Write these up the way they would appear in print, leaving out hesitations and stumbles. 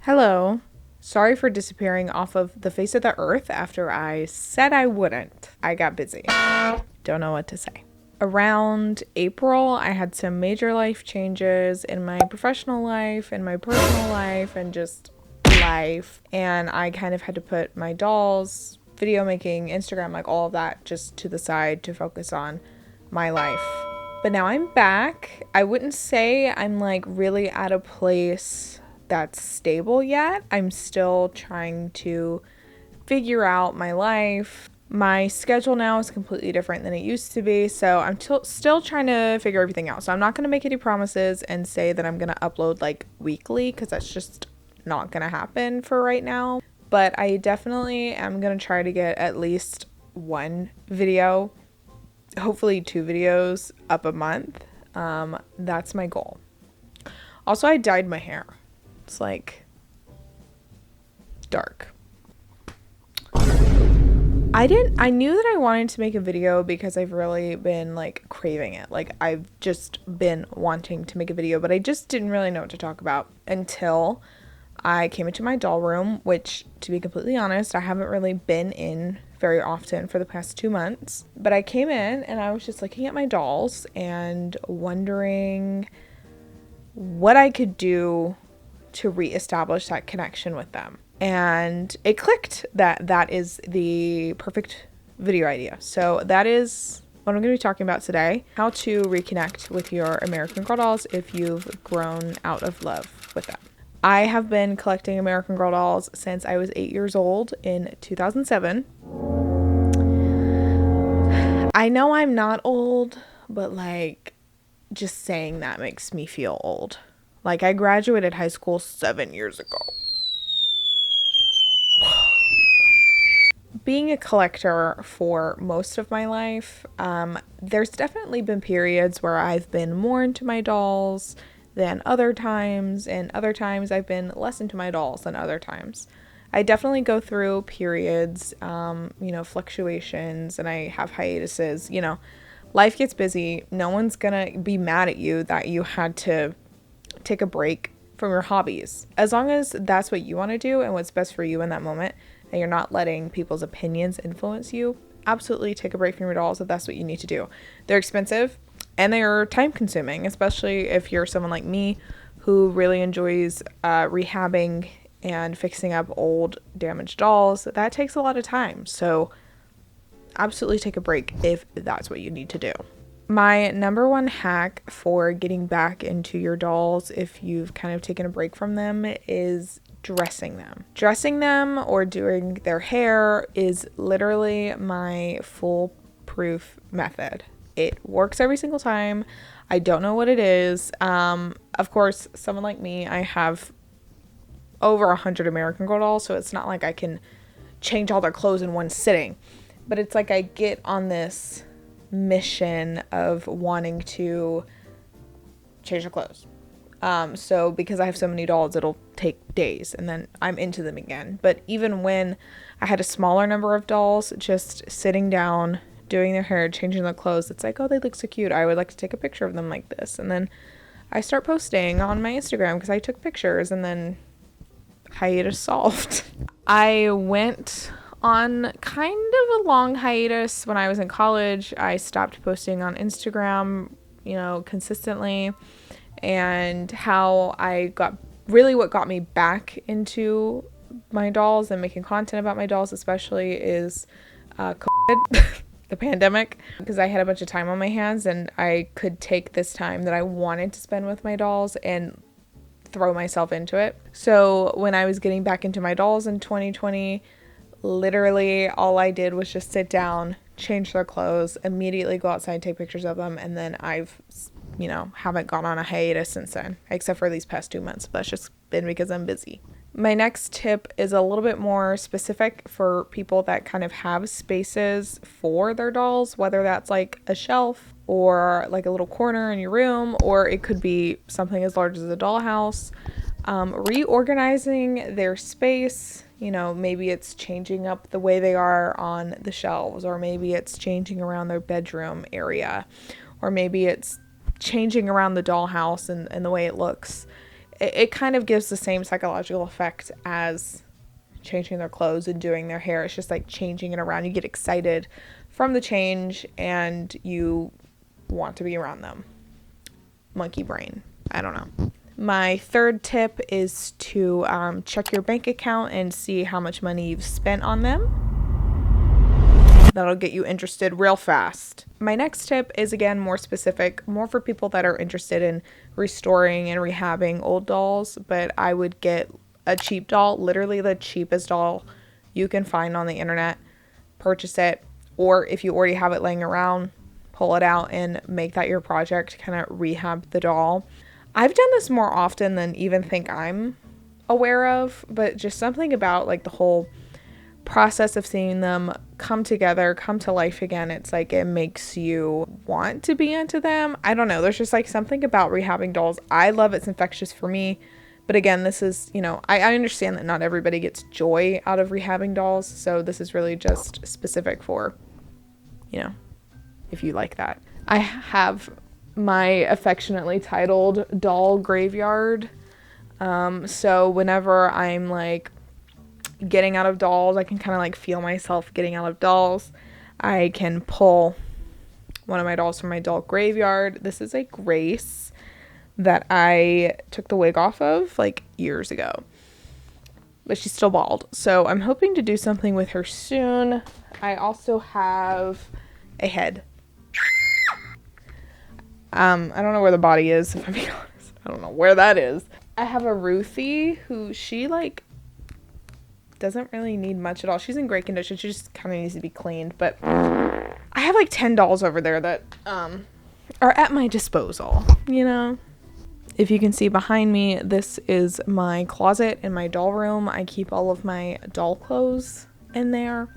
Hello. Sorry for disappearing off of the face of the earth after I said I wouldn't. I got busy. Don't know what to say. Around April, I had some major life changes in my professional life, in my personal life, and just life. And I kind of had to put my dolls, video making, Instagram, like all of that just to the side to focus on my life. But now I'm back. I wouldn't say I'm like really at a place that's stable yet. I'm still trying to figure out my life. My schedule now is completely different than it used to be, so I'm still trying to figure everything out. So I'm not going to make any promises and say that I'm going to upload like weekly, because that's just not going to happen for right now. But I definitely am going to try to get at least one video, hopefully 2 videos up a month. That's my goal. Also, I dyed my hair. It's like dark. I knew that I wanted to make a video because I've really been like craving it. Like I've just been wanting to make a video, but I just didn't really know what to talk about until I came into my doll room, which, to be completely honest, I haven't really been in very often for the past 2 months. But I came in and I was just looking at my dolls and wondering what I could do to reestablish that connection with them. And it clicked that that is the perfect video idea. So that is what I'm going to be talking about today. How to reconnect with your American Girl dolls if you've grown out of love with them. I have been collecting American Girl dolls since I was 8 years old in 2007. I know I'm not old, but like just saying that makes me feel old. Like I graduated high school 7 years ago. Being a collector for most of my life, there's definitely been periods where I've been more into my dolls than other times, and other times I've been less into my dolls than other times. I definitely go through periods, fluctuations, and I have hiatuses. Life gets busy. No one's gonna be mad at you that you had to take a break from your hobbies. As long as that's what you want to do and what's best for you in that moment, and you're not letting people's opinions influence you, absolutely take a break from your dolls if that's what you need to do. They're expensive and they are time consuming, especially if you're someone like me who really enjoys rehabbing and fixing up old damaged dolls. That takes a lot of time. So absolutely take a break if that's what you need to do. My number one hack for getting back into your dolls if you've kind of taken a break from them is dressing them. Dressing them or doing their hair is literally my foolproof method. It works every single time. I don't know what it is. Of course, someone like me, I have over 100 American Girl dolls, so it's not like I can change all their clothes in one sitting. But it's like I get on this mission of wanting to change their clothes. So because I have so many dolls, it'll take days and then I'm into them again. But even when I had a smaller number of dolls, just sitting down, doing their hair, changing their clothes, it's like, oh, they look so cute. I would like to take a picture of them like this. And then I start posting on my Instagram because I took pictures, and then hiatus solved. I went on kind of a long hiatus when I was in college. I stopped posting on Instagram, consistently. And how I got, really what got me back into my dolls and making content about my dolls especially is COVID, the pandemic, because I had a bunch of time on my hands and I could take this time that I wanted to spend with my dolls and throw myself into it. So when I was getting back into my dolls in 2020, literally all I did was just sit down, change their clothes, immediately go outside, take pictures of them, and then I've haven't gone on a hiatus since then, except for these past 2 months. But that's just been because I'm busy. My next tip is a little bit more specific for people that kind of have spaces for their dolls, whether that's like a shelf or like a little corner in your room, or it could be something as large as a dollhouse. Reorganizing their space, maybe it's changing up the way they are on the shelves, or maybe it's changing around their bedroom area, or maybe it's changing around the dollhouse and the way it looks. it kind of gives the same psychological effect as changing their clothes and doing their hair. It's just like changing it around. You get excited from the change and you want to be around them. Monkey brain. I don't know. My third tip is to check your bank account and see how much money you've spent on them. That'll get you interested real fast. My next tip is, again, more specific, more for people that are interested in restoring and rehabbing old dolls, but I would get a cheap doll, literally the cheapest doll you can find on the internet, purchase it, or if you already have it laying around, pull it out and make that your project, kind of rehab the doll. I've done this more often than even think I'm aware of, but just something about like the whole process of seeing them come together, come to life again, it's like it makes you want to be into them. I don't know, there's just like something about rehabbing dolls. I love it's infectious for me, but again, this is, I understand that not everybody gets joy out of rehabbing dolls, so this is really just specific for, if you like that. I have my affectionately titled doll graveyard, so whenever I'm like getting out of dolls, I can kind of like feel myself getting out of dolls, I can pull one of my dolls from my doll graveyard. This is a Grace that I took the wig off of like years ago, but she's still bald, so I'm hoping to do something with her soon. I also have a head. I don't know where the body is, if I'm being honest. I don't know where that is. I have a Ruthie who she like doesn't really need much at all. She's in great condition. She just kind of needs to be cleaned. But I have like 10 dolls over there that are at my disposal, If you can see behind me, this is my closet in my doll room. I keep all of my doll clothes in there.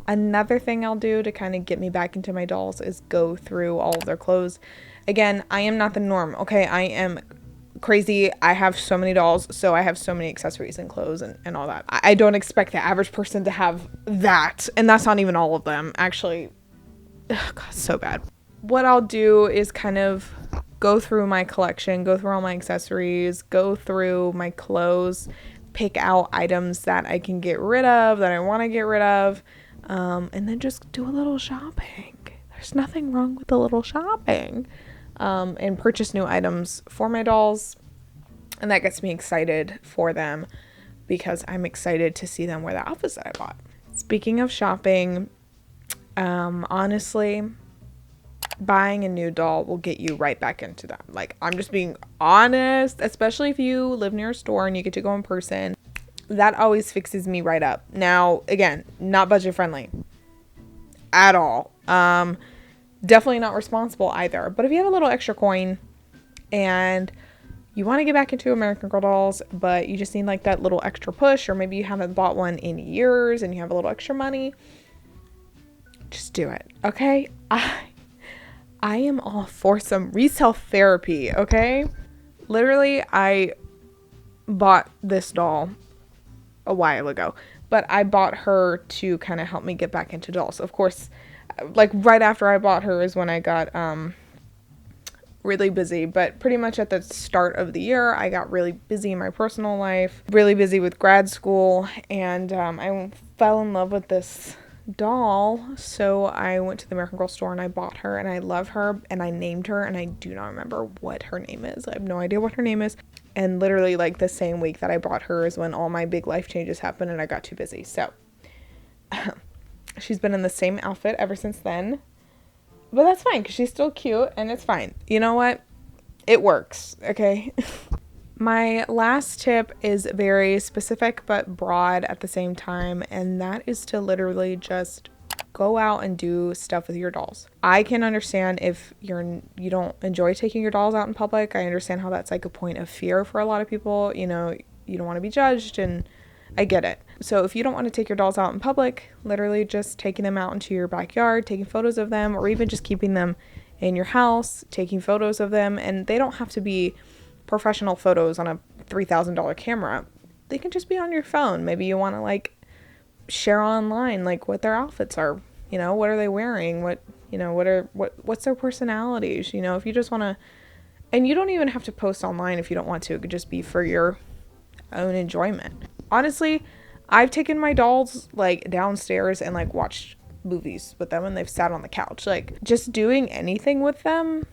Another thing I'll do to kind of get me back into my dolls is go through all of their clothes. Again, I am not the norm, okay? I am crazy. I have so many dolls, so I have so many accessories and clothes and all that. I don't expect the average person to have that, and that's not even all of them. Actually, God, so bad. What I'll do is kind of go through my collection, go through all my accessories, go through my clothes, pick out items that I can get rid of, that I want to get rid of, and then just do a little shopping. There's nothing wrong with a little shopping. And purchase new items for my dolls, and that gets me excited for them because I'm excited to see them wear the outfits that I bought. Speaking of shopping, honestly, buying a new doll will get you right back into them. Like, I'm just being honest, especially if you live near a store and you get to go in person. That always fixes me right up. Now, again, not budget friendly at all. Definitely not responsible either. But if you have a little extra coin and you want to get back into American Girl dolls, but you just need like that little extra push, or maybe you haven't bought one in years and you have a little extra money, just do it. Okay? I am all for some resale therapy. Okay? Literally, I bought this doll a while ago, but I bought her to kind of help me get back into dolls. Of course, like right after I bought her is when I got really busy, but pretty much at the start of the year I got really busy in my personal life, really busy with grad school, and I fell in love with this doll, so I went to the American Girl store and I bought her, and I love her, and I named her, and I do not remember what her name is. I have no idea what her name is, and literally like the same week that I bought her is when all my big life changes happened and I got too busy. So she's been in the same outfit ever since then, but that's fine because she's still cute and it's fine. You know what? It works. Okay. My last tip is very specific but broad at the same time, and that is to literally just go out and do stuff with your dolls. I can understand if you don't enjoy taking your dolls out in public. I understand how that's like a point of fear for a lot of people. You don't want to be judged, and I get it. So if you don't want to take your dolls out in public, literally just taking them out into your backyard, taking photos of them, or even just keeping them in your house, taking photos of them, and they don't have to be professional photos on a $3,000 camera. They can just be on your phone. Maybe you want to like share online like what their outfits are, what are they wearing, what's their personalities, if you just want to And you don't even have to post online if you don't want to. It could just be for your own enjoyment. Honestly, I've taken my dolls like downstairs and like watched movies with them, and they've sat on the couch. Like, just doing anything with them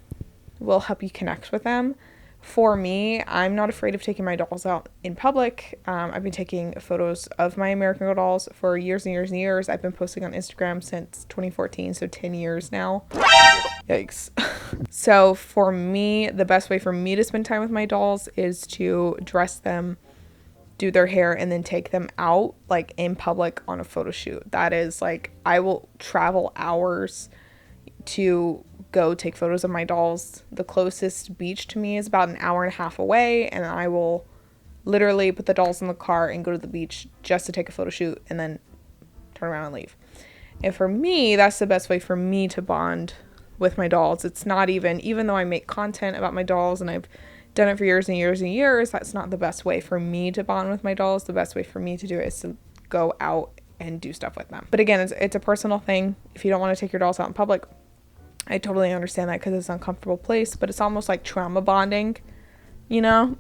will help you connect with them. For me, I'm not afraid of taking my dolls out in public. I've been taking photos of my American Girl dolls for years and years and years. I've been posting on Instagram since 2014, so 10 years now. Yikes. So for me, the best way for me to spend time with my dolls is to dress them, do their hair, and then take them out like in public on a photo shoot. That is like, I will travel hours to go take photos of my dolls. The closest beach to me is about an hour and a half away, and I will literally put the dolls in the car and go to the beach just to take a photo shoot and then turn around and leave. And for me, that's the best way for me to bond with my dolls. It's not even though I make content about my dolls and I've done it for years and years and years, that's not the best way for me to bond with my dolls. The best way for me to do it is to go out and do stuff with them. But again, it's a personal thing. If you don't want to take your dolls out in public, I totally understand that because it's an uncomfortable place, but it's almost like trauma bonding, you know?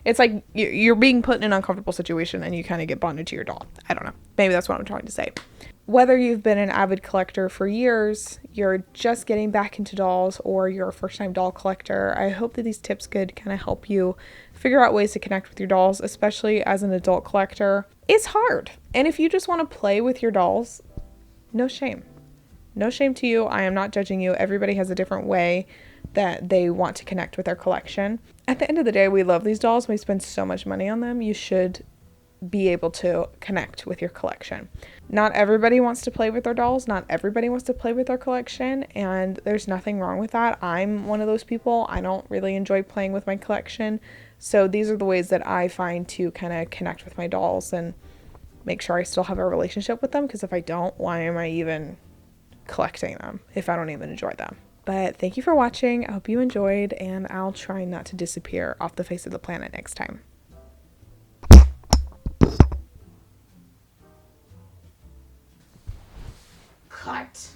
It's like you're being put in an uncomfortable situation and you kind of get bonded to your doll. I don't know. Maybe that's what I'm trying to say. Whether you've been an avid collector for years, you're just getting back into dolls, or you're a first-time doll collector, I hope that these tips could kind of help you figure out ways to connect with your dolls, especially as an adult collector. It's hard. And if you just want to play with your dolls, no shame. No shame to you. I am not judging you. Everybody has a different way that they want to connect with their collection. At the end of the day, we love these dolls. We spend so much money on them. You should be able to connect with your collection. Not everybody wants to play with their dolls. Not everybody wants to play with their collection, and there's nothing wrong with that. I'm one of those people. I don't really enjoy playing with my collection. So these are the ways that I find to kind of connect with my dolls and make sure I still have a relationship with them, because if I don't, why am I even collecting them if I don't even enjoy them? But thank you for watching. I hope you enjoyed, and I'll try not to disappear off the face of the planet next time. Cut.